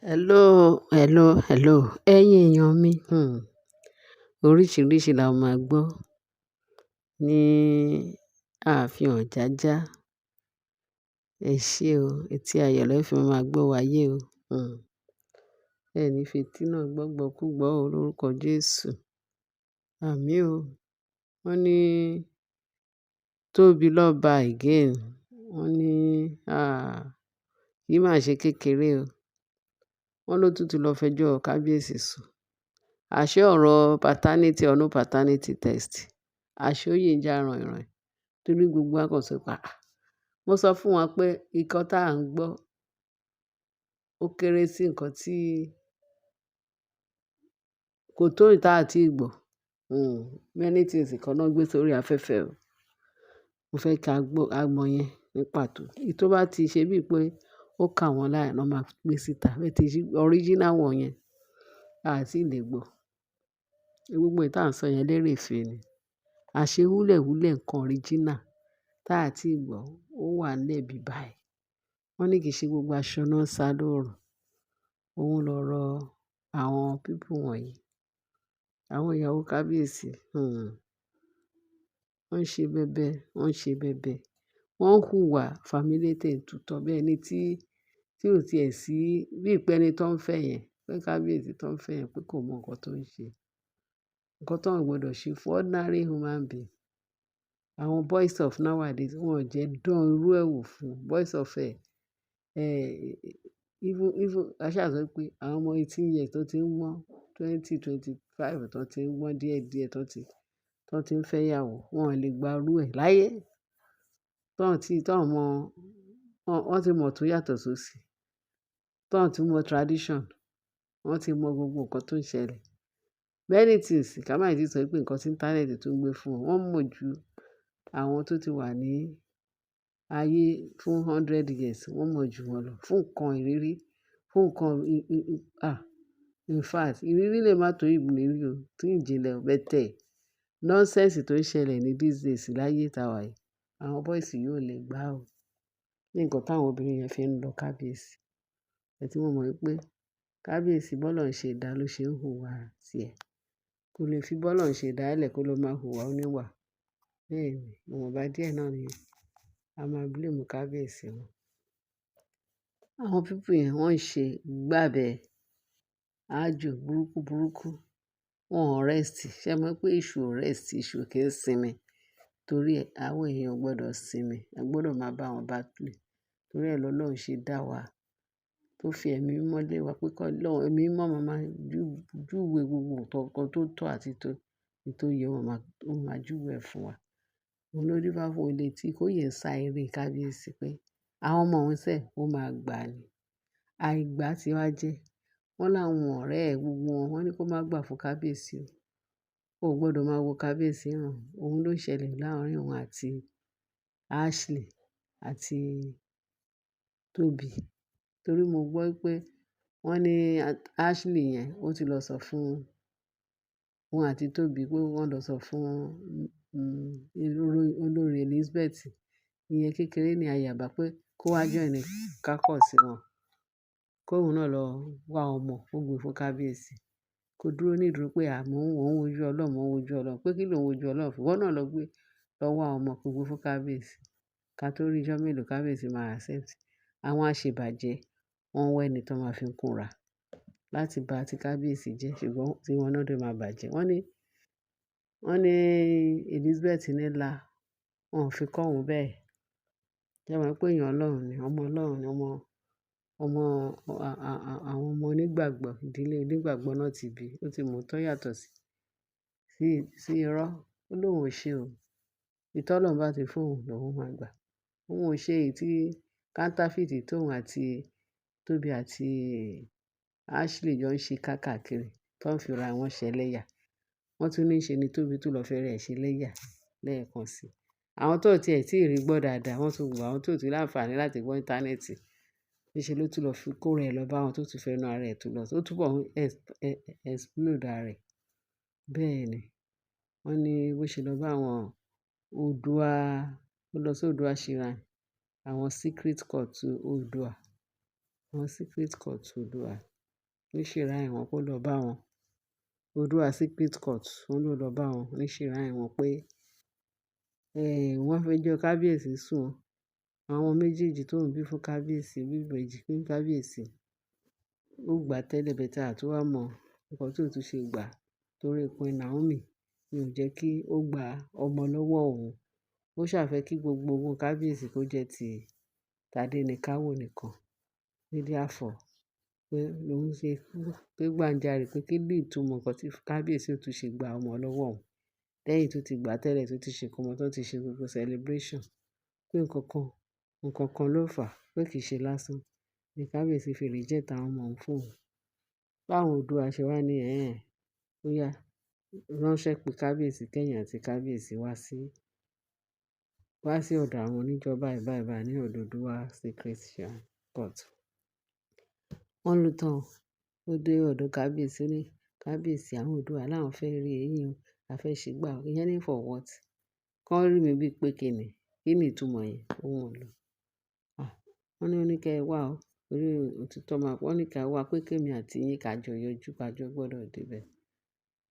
Hello. Ẹ̀yin èèyàn mi, oríṣiríṣi la máa gbọ́ ní ààfin Ọ̀jájá. Ẹ ṣé o, etí ayọ̀ lẹ fi máa gbọ́ wa yé o. Ẹ ní fi etí náà gbọ́gbọ́kúgbọ́ o lórúkọ Jésù. Àmín o. Wọ́n ní Tóbi lọ́ba again. Wọ́n ní, kì í máa ṣe kékeré o. Wọ́n ló tún ti lọ fẹjọ́ kábíyèsí sùn. Àṣé ọ̀rọ̀ paternity or no paternity test. Àṣé ó yè ń jà ràìnràìn torí gbogbo wa kàn sọ pé, mo sọ fún wọn pé nǹkan tá à ń gbọ́ ó kéré sí nǹkan tí kò tó ìta àti ìgbọ̀. Many things kan náà gbé sórí afẹ́fẹ́ o. Mo fẹ́ kí a mọ̀ yẹn ní pàtó. Èyí tó bá ti ṣe bíi pé ó kà wọ́n láyà náà máa gbé síta. Bẹ́ẹ̀ tí original wọn yẹn, a sì lè gbọ́. Gbogbo èyí tí à ń sọ yẹn lérèfé ni. Àṣé wúlẹ̀wúlẹ̀ nǹkan original tá à tí gbọ́ ó wà nílẹ̀ bíbàí. Wọ́n ní kì í ṣe gbogbo aṣọ náà ń sá lóòrùn. Òun lọ̀rọ̀ àwọn people wọ̀nyí. Àwọn ìyàwó kábíyèsí, wọ́n ń ṣe bẹbẹ. Wọ́n ń hùwà fàmílétè tutọ́ bí ẹni tí ò tiẹ̀ sí bí i pé ẹni tó ń fẹ́ yẹn, pé kábíyèsí tó ń fẹ́ yẹn pé kò mọ nǹkan tó ń ṣe. Nǹkan tó ń gbọdọ̀ ṣe fún ordinary human being. Àwọn boys of nowadays wọ́n ò jẹ́ dán irú ẹ̀ wò fún boys of even a ṣáà sọ pé àwọn ọmọ 18 years tó ti ń wọ́n 20, 25 tó ti ń wọ́n díẹ̀díẹ̀ tó ti ń fẹ́ ìyàwó, wọn ò lè gba irú ẹ̀ láyé. Wọ́n ti mọ̀ tó yàtọ̀ sósì. Tọ́n ti mọ tradition. Wọ́n ti mọ gbogbo nǹkan tó ń ṣẹlẹ̀. Many things ká má ì tí sọ pé nǹkan tí íńtánẹ́ẹ̀tì tún gbé fún wọn. Wọ́n mọ̀ ju àwọn tó ti wà ní ayé fún 100 years, wọ́n mọ̀ ju wọn lọ fún nǹkan ìrírí, fún nǹkan in fact, ìrírí lè má tó ìrírí o, tí ìjìnlẹ̀ bẹ́tẹ̀. Nonsense tó ń ṣẹlẹ̀ ní these days láyé táa wà yìí, àwọn boys yìí ò lè gbá o. Ní nǹkan táwọn obìnrin yẹn fi ń lọ kábíyèsí. Ẹ tí mo mọ̀ wípé kábíyèsí bọ́lọ̀ ń ṣe dá ló ṣe ń hùwà tiẹ̀. Kò lè fi bọ́lọ̀ ń ṣe dá ẹ̀ lẹ̀ kó ló máa hùwà oníwà. Bẹ́ẹ̀ ni, ìwọ̀nba díẹ̀ náà ni a máa blame kábíyèsí wọn. Àwọn people yẹn wọ́n ń ṣe gbábẹ́ àjò burúkú. Wọn ò rest. Ṣé ẹ mọ̀ pé èṣù ò rest, èṣù kì í sinmi. Torí ẹ, àwọn èèyàn ò gbọdọ̀ sinmi. A gbọdọ̀ máa bá wọn battle. Torí ẹ lọ́lọ́run ṣe dá wa. Tó fi ẹ̀mí mímọ́ lé wa pé kọ́ lọ́hùn, ẹ̀mí mímọ́ máa júwe gbogbo nǹkan tó tọ́ àti tó yẹ wọ́n máa júwe ẹ̀ fún wa. Òun ló dífá fún olè tí kò yẹ sá eré kábíyèsí pé àwọn ọmọ òun sẹ̀ ó máa gbà ni. Àìgbà tí wá jẹ́. Wọ́n láwọn ọ̀rẹ́ ẹ̀ gbogbo wọn, wọ́n ní kó má gbà fún kábíyèsí o. O ò gbọdọ̀ máa wo kábíyèsí ràn. Òun ló ṣẹlẹ̀ láàárín òun àti Ashley àti Toby. Torí mo gbọ́ pé wọ́n ní Ashley yẹn ó ti lọ sọ fún òun àti Toby pé wọ́n lọ sọ fún olórí Elizabeth. Ìyẹn kékeré ní ayaba pé kó wá join kákọ̀ sí wọn. Kó òun náà lọ wá ọmọ ó gbé fún kábíyèsí. Kó dúró ní ìdúró pé àmọ́ òun wojú Ọlọ́run pé kí ló ń wojú Ọlọ́run fún? Wọ́n náà lọ wá ọmọ kó gbé fún kábíyèsí. Ká tó rí ijọ́ mélòó kábíyèsí máa accept. Àwọn aṣèbàjẹ́ wọ́n wá ẹni tó máa fi ń kunra láti bá ti kábíyèsí jẹ́ ṣùgbọ́n tí wọn náà dé máa bàjẹ́. Wọ́n ní Elizabeth nílá, wọn ò fi kọ́ òun bẹ́ẹ̀. Ṣé ẹ mọ̀ pé èèyàn Ọlọ́run ni, ọmọ Ọlọ́run ni, àwọn ọmọ onígbàgbọ́, ìdílé onígbàgbọ́ náà ti bí. Ó ti mọ̀ tó yàtọ̀ sí irọ́. Ó lóun ò ṣe o. Èyí tí Ọlọ́run bá ti fún òun lòun máa gbà. Òun ò ṣe èyí tí counterfeit tóun àti Toby àti Ashley jọ ń ṣe káàkiri tó ń fi ra wọn ṣẹlẹ́yà. Wọ́n tún ní ṣe ni Toby tún lọ fẹ́ rẹ̀ ṣẹlẹ́yà lẹ́ẹ̀kan sí. Àwọn tó tiẹ̀ tí ì rí gbọ́ dáadáa, wọ́n tún wò àwọn tó ti láǹfààní láti gbọ́ íńtánẹ́ẹ̀tì. Níṣe ló tún lọ fi kó rẹ̀ lọ bá àwọn tó ti fẹ́nu ara ẹ̀ tún lọ. Ó túbọ̀ ń explode ara ẹ̀. Bẹ́ẹ̀ ni. Wọ́n ní bó ṣe lọ bá àwọn Oòduà, ó lọ sí Oòduà Shrine, àwọn secret court Oòduà. Àwọn secret court Oòduà. ní shrine wọn kó lọ bá wọn. Oòduà secret court wọ́n ló lọ bá wọn ní shrine wọn pé wọ́n fẹjọ́ kábíyèsí sùn wọ́n. Àwọn méjèèjì tó ń bí fún kábíyèsí, bí ìbejì fún kábíyèsí, ó gbà tẹ́lẹ̀ bẹ́tà àti wá mọ̀ nǹkan tó tún ṣe gbà torí Queen Naomi ni ò jẹ́ kí ó gba ọmọ lọ́wọ́ òun. Ó ṣàfẹ́ kí gbogbo ogún kábíyèsí kó jẹ́ ti Tádéníkáwò nìkan. Ní therefore pé lòun ṣe pé gbàǹjarè pé kí ni ìtumọ̀ nǹkan tí kábíyèsí ò tún ṣe gba ọmọ lọ́wọ́ òun. Lẹ́yìn tó ti gbà tẹ́lẹ̀ tó ti ṣe ìkómọ tó ti ṣe gbogbo celebration pé nǹkan kan ló fà á pé kì í ṣe lásán ni kábíyèsí fi reject àwọn ọmọ òun fún òun. Báwọn Oòduà ṣe wá ní ó yá ránṣẹ́ pé kábíyèsí kẹ́yìn àti kábíyèsí wá sí ọ̀dọ̀ àwọn oníjọ́ báyìí ní ọ̀dọ̀ Oòduà secret court. Wọ́n ló tán ó dé ọ̀dọ̀ kábíyèsí ní kábíyèsí àwọn Oòduà láwọn fẹ́ rí eyín o, a fẹ́ ṣe gbà o. Ìyẹn ní for what? Kán rí mi bíi pé kí ni ìtumọ̀ yẹn? Òun ò lò. Wọ́n ní ó ní kẹ́ ẹ wá o torí òtítọ́ máa wọ́n ní kẹ́ ẹ wá pé kémi àti yín ká jọ yọjú ká jọ gbọ́dọ̀ débẹ̀.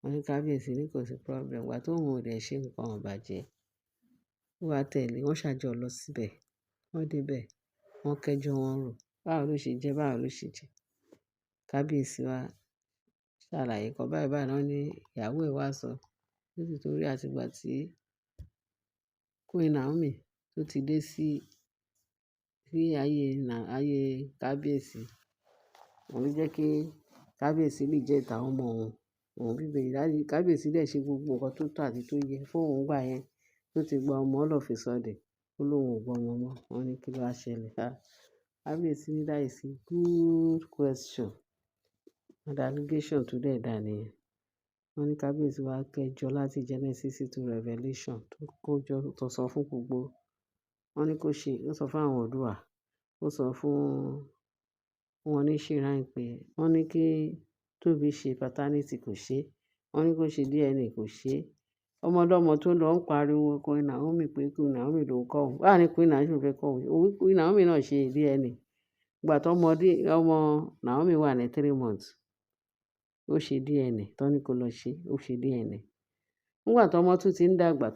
Wọ́n ní kábíyèsí ní kò sí problem ìgbà tóun ò dẹ̀ ṣe nǹkan ìbàjẹ́. Ó wá tẹ̀lé wọ́n ṣàjọ lọ síbẹ̀. Wọ́n débẹ̀ wọ́n kẹ́jọ́ wọn rò. Báwo ló ṣe jẹ́ báwo ló ṣe jẹ́. Kábíyèsí wá ṣàlàyé kan báyìí náà ní ìyàwó ẹ̀ wá sọ nítorí àtìgbà tí Queen Naomi tó ti dé sí ayé kábíyèsí òun ló jẹ́ kí kábíyèsí lè jẹ́ ìta ọmọ òun bíbélì kábíyèsí dẹ̀ ṣe gbogbo nǹkan tó tọ́ àti tó yẹ fún òun gbà yẹn tó ti gba ọmọ all of a sudden ó lóun ò gbọ́ ọmọ mọ́. Wọ́n ní kí ló wá ṣẹlẹ̀. Kábíyèsí ní that is a good question and allegation tó dẹ̀ dá nìyẹn. Wọ́n ní kábíyèsí wá kẹ́jọ́ láti Genesis to Revelation tó kójọ tó sọ fún gbogbo. Wọ́n ní kó ṣe ó sọ fún àwọn Oòduà ó sọ fún wọn ní shrine pé wọ́n ní kí Tóbi ṣe paternity kò ṣe. Wọ́n ní kó ṣe DNA kò ṣe. Ọmọdọ́mọ tó lọ ń pariwo Queen Naomi pé Queen Naomi ló ń kọ́ òun. Báwo ni Queen Naomi fẹ́ kọ́ òun? Queen Naomi náà ṣe DNA. Ìgbà tó ọmọ Naomi wà ní 3 months ó ṣe DNA tó ní kó lọ ṣe ó ṣe DNA. Nígbà tó ọmọ tún ti ń dàgbà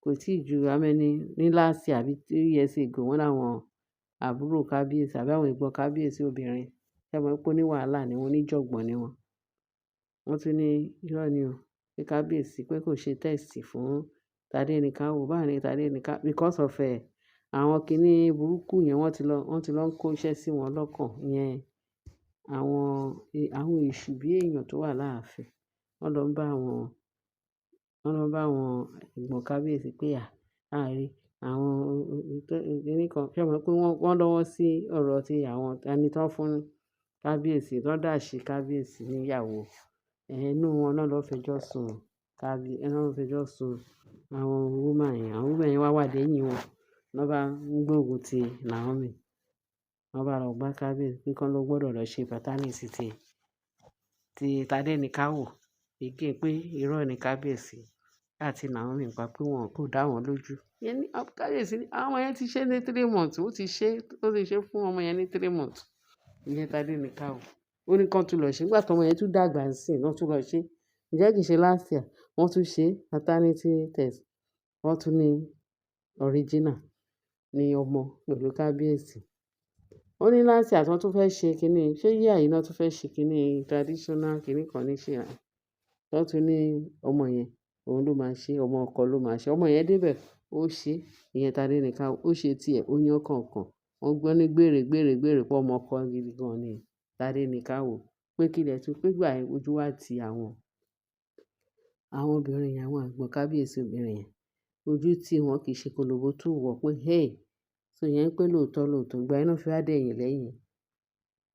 kò tí ì ju amẹ́ni ní last year àbí 3 years ago wọ́n láwọn àbúrò kábíyèsí àbí àwọn ẹ̀gbọ́n kábíyèsí obìnrin ṣé mọ̀ pé ó ní wàhálà ni wọ́n oníjọ̀gbọ̀n ni wọ́n. Wọ́n tún ní irọ́ ni o pé kábíyèsí pé kò ṣe test fún Tádéníkáwò báwo ni Tádéníkáwò because of àwọn kinní burúkú yẹn wọ́n ti lọ ń kó iṣẹ́ sí wọn lọ́kàn yẹn àwọn èṣù bí èèyàn tó wà láàfin wọ́n lọ ń bá àwọn ẹ̀gbọ́n kábíyèsí pé àárín àwọn kinní kan ṣé mọ̀ pé wọ́n lọ́wọ́ sí ọ̀rọ̀ tí àwọn ẹni tó fún kábíyèsí tó dàṣe kábíyèsí níyàwó inú wọn náà ló fẹjọ́ sùn àwọn woman yẹn wá wà lẹ́yìn wọn ló bá ń gbógun ti Naomi. Wọ́n bá lọ bá kábíyèsí pé kán ló gbọ́dọ̀ lọ ṣe paternity ti Tádéníkáwò again pé irọ́ ni kábíyèsí àti Naomi pa pé wọn kò dá wọn lójú. Kábíyèsí ní àwọn ọmọ yẹn ti ṣe ní 3 months ó ti ṣe fún ọmọ yẹn ní 3 months ìyẹn Tádéníkáwò. Ó ní kán tún lọ ṣe nígbà tí ọmọ yẹn tún dàgbà sí i wọ́n tún lọ ṣe. Ǹjẹ́ kì í ṣe last year wọ́n tún ṣe paternity test wọ́n tún ní original ní ọmọ pẹ̀lú kábíyèsí. Ó ní last year tí wọ́n tún fẹ́ ṣe kínní ṣé year yìí náà tún fẹ́ ṣe kínní traditional kínní kan ní shrine wọ́n tún ní ọmọ yẹn òun ló máa ṣe ọmọ ọkọ ló máa ṣe ọmọ yẹn débẹ̀ ó ṣe ìyẹn Tádéníkáwò ó ṣe tiẹ̀ ó yán kọ̀ọ̀kan wọ́n gbọ́ ní gbèrè pé ọmọ ọkọ gidi gan ni Tádéníkáwò pé kílẹ̀ tún pé gbà ojú wa ti àwọn obìnrin yẹn àwọn àgbọ̀n kábíyèsí obìnrin yẹn ojú tí wọn kì í ṣe kólóbó tó wọ̀ pé so yẹn pé lóòótọ́ ìgbà iná fi wá dẹ̀yìn lẹ́yìn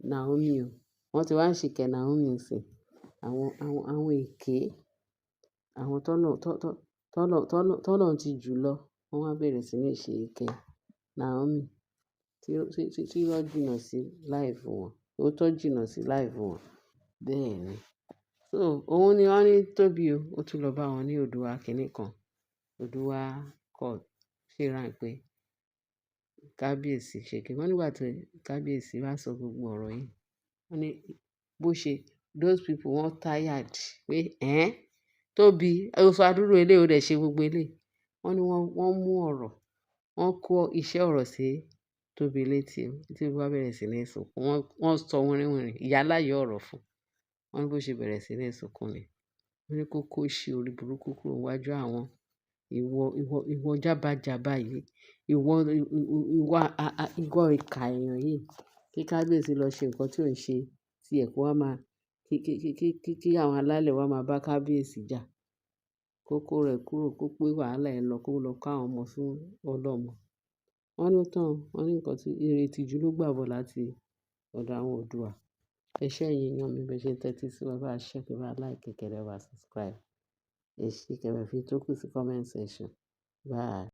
Naomi o wọ́n ti wá ń ṣìkẹ́ Naomi sí àwọn èké àwọn tọ́lọ̀ ti jù lọ wọ́n wá bẹ̀rẹ̀ sí ní ṣe ìkẹ́ Naomi tí irọ́ jìnnà sí life wọn òótọ́ jìnnà sí life wọn bẹ́ẹ̀ ni. So òun ni wọ́n ní Tóbi o ó tún lọ bá wọn ní Oòduà kínní kan Oòduà court shrine pé kábíyèsí ṣe kí wọ́n nígbà tí kábíyèsí wá sọ gbogbo ọ̀rọ̀ yìí Wọ́n ní bó ṣe those people wọ́n tired pé Tóbi ó sọ adúrú eléyìí ó dẹ̀ ṣe gbogbo eléyìí. Wọ́n ní wọ́n mú ọ̀rọ̀, wọ́n kó iṣẹ́ ọ̀rọ̀ sí Tóbi létí o. Tóbi wá bẹ̀rẹ̀ sí ní sunkún. Wọ́n sọ wìnrìnwìnrìn ìyáláyé ọ̀rọ̀ fún un. Wọ́n ní bó ṣe bẹ̀rẹ̀ sí ní sunkún ni. Wọ́n ní kó kó ṣí orí burúkú kúrò níwájú àwọn. Ìwọ jábàjábà yìí, ìwọ ìkà èèyàn yìí. Kí kábíyèsí lọ ṣe nǹkan tí ò ń ṣe tí ẹ̀ kó wá máa kí àwọn alálẹ̀ wá máa bá kábíyèsí jà. Kó kó rẹ̀ kúrò, kó pé wàhálà ẹ̀ lọ, kó lọ ká àwọn ọmọ fún ọlọ́mọ. Wọ́n ní ó tán, wọ́n ní nǹkan tí ìtìjú ló gbà bọ̀ láti ọ̀dọ̀ àwọn Oòduà. Ẹ ṣé ẹ̀yin èèyàn mi bẹ́ẹ̀ ṣe ń tẹ́tí sí wa, ẹ bá wa share, kẹ́ bá wa like, kẹ́ dẹ̀ bá wa subscribe. Ẹ ṣé kẹ́ bá fi tó kù sí comment section. Bye.